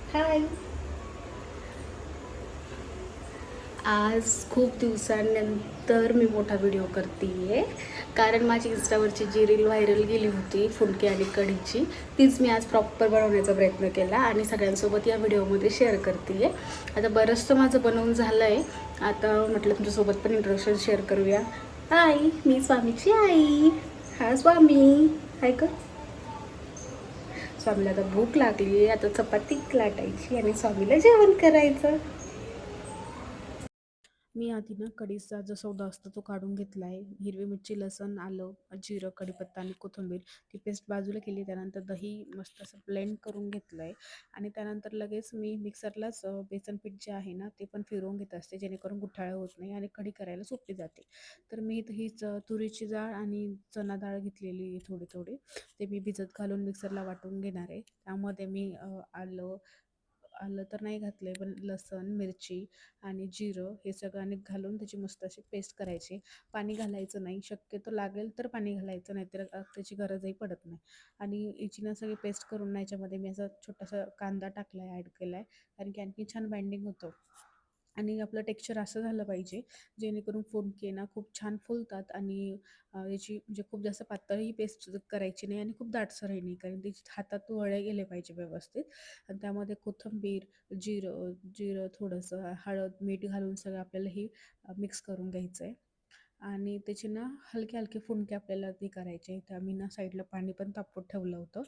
हाय. आज खूप दिवसांनंतर मी मोठा व्हिडिओ करते आहे. कारण माझी इंस्टावरची जी रील व्हायरल गेली होती फुंके आणि कढीची, तीच मी आज प्रॉपर बनवण्याचा प्रयत्न केला आणि सगळ्यांसोबत या व्हिडिओमध्ये शेअर करते आहे. आता बरंचसं माझं बनवून झालं आहे. आता म्हटलं तुमच्यासोबत पण इंट्रोडक्शन शेअर करूया. हाय, मी स्वामीची आई. हा स्वामी. हाय कर. स्वामीला आता भूक लागली आहे. आता चपाती लाटायची आणि स्वामीला जेवण करायचं. मी आधी ना कढीचा जो सौदा असतो तो काढून घेतला आहे. हिरवी मिरची, लसण, आलं, जिरं, कढीपत्ता आणि कोथिंबीर ती पेस्ट बाजूला केली. त्यानंतर दही मस्त असं ब्लेंड करून घेतलं आहे आणि त्यानंतर लगेच मी मिक्सरलाच बेसन पीठ जे आहे ना ते पण फिरवून घेत असते, जेणेकरून गुठळ्या होत नाही आणि कढी करायला सोपी जाते. तर मी हीच तुरीची डाळ आणि चणा डाळ घेतलेली थोडी थोडी, ते मी भिजत घालून मिक्सरला वाटून घेणार आहे. त्यामध्ये मी आलं आलं तर नाही घातलं पण लसण, मिरची आणि जिरं हे सगळं आणि घालून त्याची मस्त अशी पेस्ट करायची. पाणी घालायचं नाही, शक्यतो लागेल तर पाणी घालायचं, नाहीतर त्याची गरजही पडत नाही. आणि याची ना सगळी पेस्ट करून ना याच्यामध्ये मी असा छोटासा कांदा टाकला आहे, ॲड केला आहे, कारण की आणखी छान बाइंडिंग होतं. आणि आपलं टेक्स्चर असं झालं पाहिजे जेणेकरून फुंके ना खूप छान फुलतात. आणि याची म्हणजे खूप जास्त पातळही पेस्ट करायची नाही आणि खूप दाटसरही नाही, कारण ते हातात वळे गेले पाहिजे व्यवस्थित. आणि त्यामध्ये कोथिंबीर, जिरं जिरं थोडंसं हळद, मीठ घालून सगळं आपल्याला हे मिक्स करून घ्यायचं आहे. आणि त्याचे ना हलके हलके फुंके आपल्याला ते करायचे. तर मी ना साईडला पाणी पण तापवत ठेवलं होतं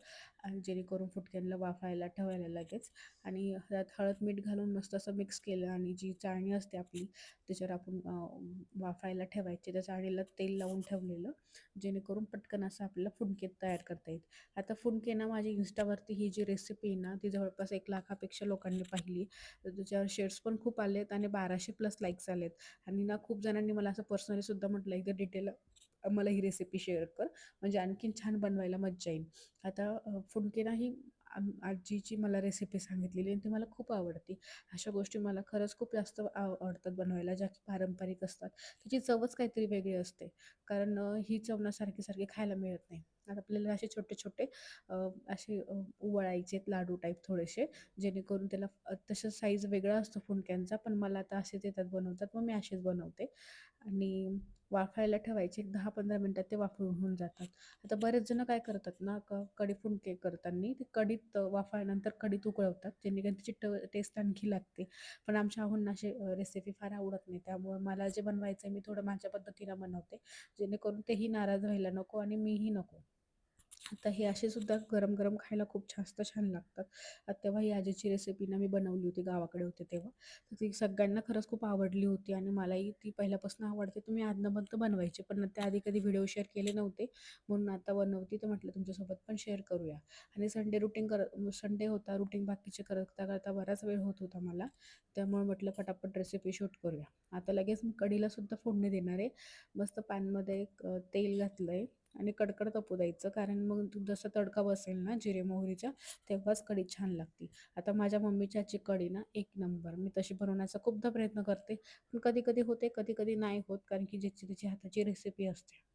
आणि जेणेकरून फुटक्यांना वाफायला ठेवायला लगेच. आणि त्यात हळद मीठ घालून मस्त असं मिक्स केलं आणि जी चाळणी असते आपली त्याच्यावर आपण वाफायला ठेवायचे, त्या चाळणीला तेल लावून ठेवलेलं, जेणेकरून पटकन असं आपल्याला फुंके तयार करता येईल. आता फुंके ना माझी इंस्टावरती ही जी रेसिपी आहे ना ती जवळपास 1,00,000पेक्षा लोकांनी पाहिली. तर त्याच्यावर शेअर्स पण खूप आलेत आणि 1200+ लाईक्स आलेत. आणि ना खूप जणांनी मला असं पर्सनली सुद्धा म्हटलं एकदा डिटेल मला ही रेसिपी शेअर कर, म्हणजे आणखीन छान बनवायला मज्जा येईल. आता फुंके ना ही आजीची मला रेसिपी सांगितलेली आणि ती मला खूप आवडते. अशा गोष्टी मला खरंच खूप जास्त आवडतात बनवायला, ज्या की पारंपरिक असतात. त्याची चवच काहीतरी वेगळी असते, कारण ही चव ना सारखी सारखी खायला मिळत नाही. आता आपल्याला असे छोटे छोटे असे वळायचे लाडू टाईप थोडेसे, जेणेकरून त्याला तसं साईज वेगळा असतो फुंक्यांचा, पण मला आता असेच येतात बनवतात, मग मी असेच बनवते. आणि वाफायला ठेवायचे, एक 10-15 मिनटात ते वाफळून होऊन जातात. आता बरेच जण काय करतात ना, कढी फुंके करताना ते कढीत वाफाळल्यानंतर कढीत उकळवतात, जेणेकरून त्याची टेस्ट आणखी लागते. पण आमच्या आहोंना अशी रेसिपी फार आवडत नाही, त्यामुळे मला जे बनवायचं आहे मी थोडं माझ्या पद्धतीनं बनवते, जेणेकरून तेही नाराज व्हायला नको आणि मीही नको. आता हे असे सुद्धा गरम गरम खायला खूप जास्त छान लागतात. तेव्हा ही आजीची रेसिपी ना मी बनवली होती, गावाकडे होते तेव्हा. तर ती सगळ्यांना खरंच खूप आवडली होती आणि मलाही ती पहिल्यापासून आवडते. तुम्ही आदनमधनं बनवायची, पण त्याआधी कधी व्हिडिओ शेअर केले नव्हते, म्हणून आता बनवते. तर म्हटलं तुमच्यासोबत पण शेअर करूया. आणि संडे होता, रुटीन बाकीचे करता करता बराच वेळ होत होता मला, त्यामुळे म्हटलं पटापट रेसिपी शूट करूया. आता लगेच मी कढीला सुद्धा फोडणी देणार आहे. मस्त पॅनमध्ये तेल घातलं आहे आणि कडकड तपू द्यायचं, कारण मग जसं तडका बसेल ना जिरे मोहरीचा, तेव्हाच कढी छान लागते. आता माझ्या मम्मीच्या हातची कढी ना एक नंबर. मी तशी बनवण्याचा खूपदा प्रयत्न करते, पण कधी कधी होते, कधी कधी नाही होत, कारण की ज्याची त्याची हाताची रेसिपी असते.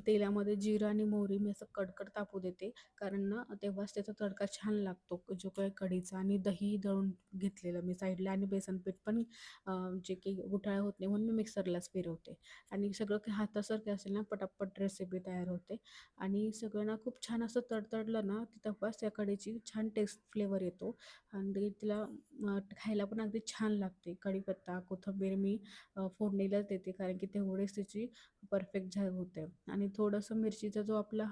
तेलामध्ये जिरं आणि मोहरी मी असं कडकड तापू देते, कारण ना तेव्हाच त्याचा तडका छान लागतो जो काही कढीचा. आणि दही दळून घेतलेलं मी साईडला, आणि बेसन पीठ पण जे की गुठाळा होत नाही म्हणून मी मिक्सरलाच फिरवते. आणि सगळं काही हातासारखं असेल ना पटापट रेसिपी तयार होते. आणि सगळं ना खूप छान असं तडतडलं ना की तेव्हाच त्या कढीची छान टेस्ट फ्लेवर येतो. आणि तिला खायला पण अगदी छान लागते. कढीपत्ता, कोथिंबीर मी फोडणीलाच देते, कारण की तेवढेच तिची परफेक्ट होते. आणि थोडंसं मिरचीचा जो आपला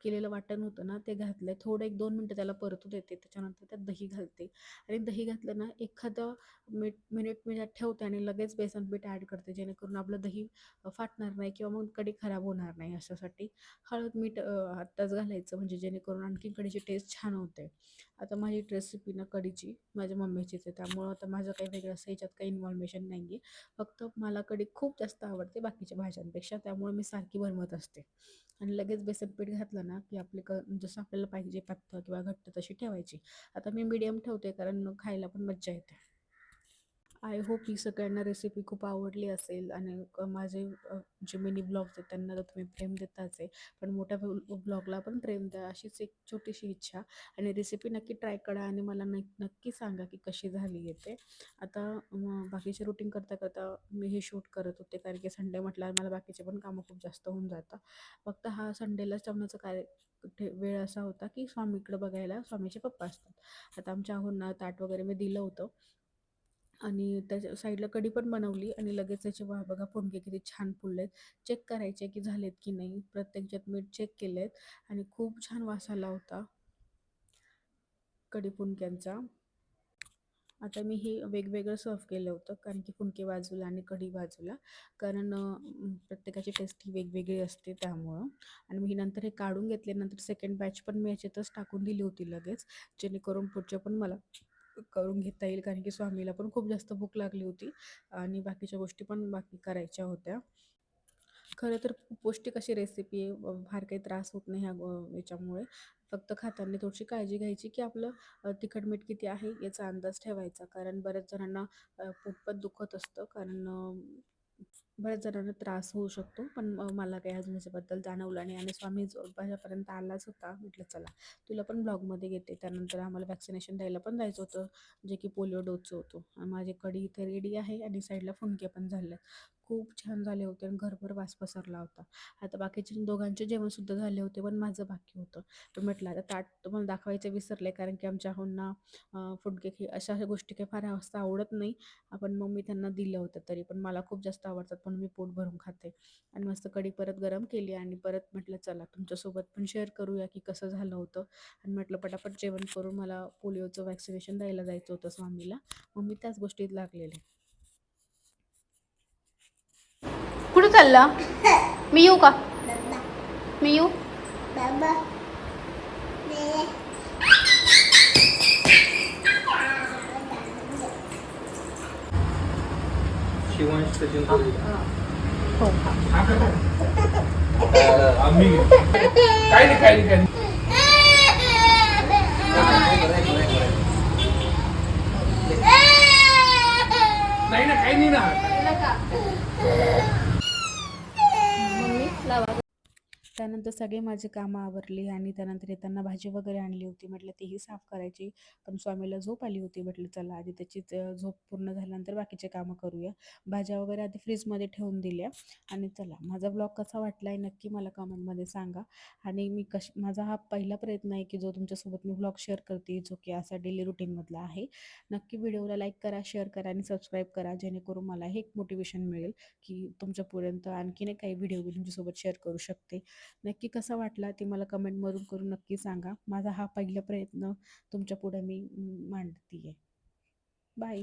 केलेलं वाटण होतं ना ते घातलं, थोडं 1-2 मिनटं त्याला परतू देते, त्याच्यानंतर त्यात दही घालते. आणि दही घातलं ना एखादं मिनिट मी त्यात ठेवते आणि लगेच बेसन पीठ ॲड करते, जेणेकरून आपलं दही फाटणार नाही किंवा मग कढी खराब होणार नाही. अशासाठी हळद मीठ आत्ताच घालायचं, म्हणजे जेणेकरून आणखी कढीची टेस्ट छान होते. आता माझी रेसिपी ना कढीची माझ्या मम्मीचीच आहे, त्यामुळं आता माझं काही वेगळं असं याच्यात काही इन्व्हॉल्वेशन नाही आहे. फक्त मला कढी खूप जास्त आवडते बाकीच्या भाज्यांपेक्षा, त्यामुळे मी सारखी बनवत असते. आणि लगेच बेसन पीठ घातलं ना की आपले जसं आपल्याला पाहिजे पातळ किंवा घट्ट तशी ठेवायची. आता मी मीडियम ठेवते, कारण खायला पण मज्जा येते. आय होप ही सगळ्यांना रेसिपी खूप आवडली असेल आणि माझे जे मिनी ब्लॉग्स आहेत त्यांना तर तुम्ही प्रेम देताच आहे. पण मोठ्या ब्लॉगला पण प्रेम द्या अशीच एक छोटीशी इच्छा. आणि रेसिपी नक्की ट्राय करा आणि मला नक्की सांगा की कशी झाली आहे ते. आता बाकीचे रुटीन करता करता मी हे शूट करत होते, कारण की संडे म्हटल्यावर मला बाकीचे पण कामं खूप जास्त होऊन जातात. फक्त हा संडेलाच जेवणाचा वेळ असा होता की स्वामीकडे बघायला स्वामीचे पप्पा असतात. आता आमच्या आहोंना ताट वगैरे मी दिलं होतं आणि त्याच्या साईडला कढी पण बनवली आणि लगेच त्याचे वाह बघा फुंके किती छान फुललेत. चेक करायचे की झालेत की नाही. प्रत्येक मीठ चेक केलेत आणि खूप छान वास आला होता कढी फुंक्यांचा. आता मी हे वेगवेगळं सर्व्ह केलं होतं, कारण की फुंके बाजूला आणि कढी बाजूला, कारण प्रत्येकाची टेस्ट ही वेगवेगळी असते त्यामुळं. आणि मी नंतर हे काढून घेतले. नंतर सेकंड बॅच पण मी याच्यातच टाकून दिली होती लगेच, जेणेकरून पुढचे पण मला करून घेता येईल, कारण की स्वामीला पण खूप जास्त भूक लागली होती आणि बाकीच्या गोष्टी पण बाकी करायच्या होत्या. खरं तर खूप पौष्टिक अशी रेसिपी आहे. फार काही त्रास होत नाही ह्या याच्यामुळे. फक्त खाताना थोडीशी काळजी घ्यायची की आपलं तिखट मीठ किती आहे याचा अंदाज ठेवायचा. कारण बऱ्याच जणांना पोट पण दुखत असतं, कारण बऱ्याच जणांना त्रास होऊ शकतो. पण मला काही अजून याच्याबद्दल जाणवलं नाही आणि स्वामी माझ्यापर्यंत आलाच होता. म्हटलं चला तुला पण ब्लॉगमध्ये घेते. त्यानंतर आम्हाला वॅक्सिनेशन द्यायला पण जायचं होतं, जे की पोलिओ डोसचं होतं. आणि माझी कढी इथे रेडी आहे आणि साईडला फुंके पण झाले. खूप छान झाले होते आणि घरभर वास पसरला होता. आता बाकीचे दोघांचे जेवणसुद्धा झाले होते, पण माझं बाकी होतं. तर म्हटलं आता ताट तुम्हाला दाखवायचं विसरले, कारण की आमच्या आहोंना फुंके अशा अशा गोष्टी काही फार जास्त आवडत नाही. आपण मग मी त्यांना दिलं होतं, तरी पण मला खूप जास्त आवडतात म्हणून मी पोट भरून खाते. आणि मस्त कढी परत गरम केली आणि परत म्हटलं चला तुमच्यासोबत पण शेअर करूया की कसं झालं होतं. आणि म्हटलं पटापट जेवण करून मला पोलिओचं वॅक्सिनेशन द्यायला जायचं होतं स्वामीला. मग मी त्याच गोष्टीत लागलेले. कुठं चालला? मी येऊ का? मी येऊ? शिवांश सचिन कोहली. हो. आम्ही काही नाही काही नाही काही नाही. नाही ना काही नाही ना. मम्मी लावा. त्यानंतर सगळे माझी कामं आवरली आणि त्यानंतर येताना भाजी वगैरे आणली होती. म्हटलं तीही साफ करायची, पण स्वामीला झोप आली होती. म्हटलं चला आधी त्याची झोप पूर्ण झाल्यानंतर बाकीचे कामं करूया. भाज्या वगैरे आधी फ्रीजमध्ये ठेवून दिल्या. आणि चला माझा ब्लॉग कसा वाटला आहे नक्की मला कमेंटमध्ये सांगा. आणि माझा हा पहिला प्रयत्न आहे की जो तुमच्यासोबत मी ब्लॉग शेअर करते, जो की असा डेली रुटीनमधला आहे. नक्की व्हिडिओला लाईक करा, शेअर करा आणि सबस्क्राईब करा, जेणेकरून मला हे एक मोटिवेशन मिळेल की तुमच्यापर्यंत आणखीन काही व्हिडिओ मी तुमच्यासोबत शेअर करू शकते. नक्की कसा वाटला ते मला कमेंटमधून करून नक्की सांगा. माझा हा पहिला प्रयत्न तुमच्या पुढे मी मांडते आहे. बाय.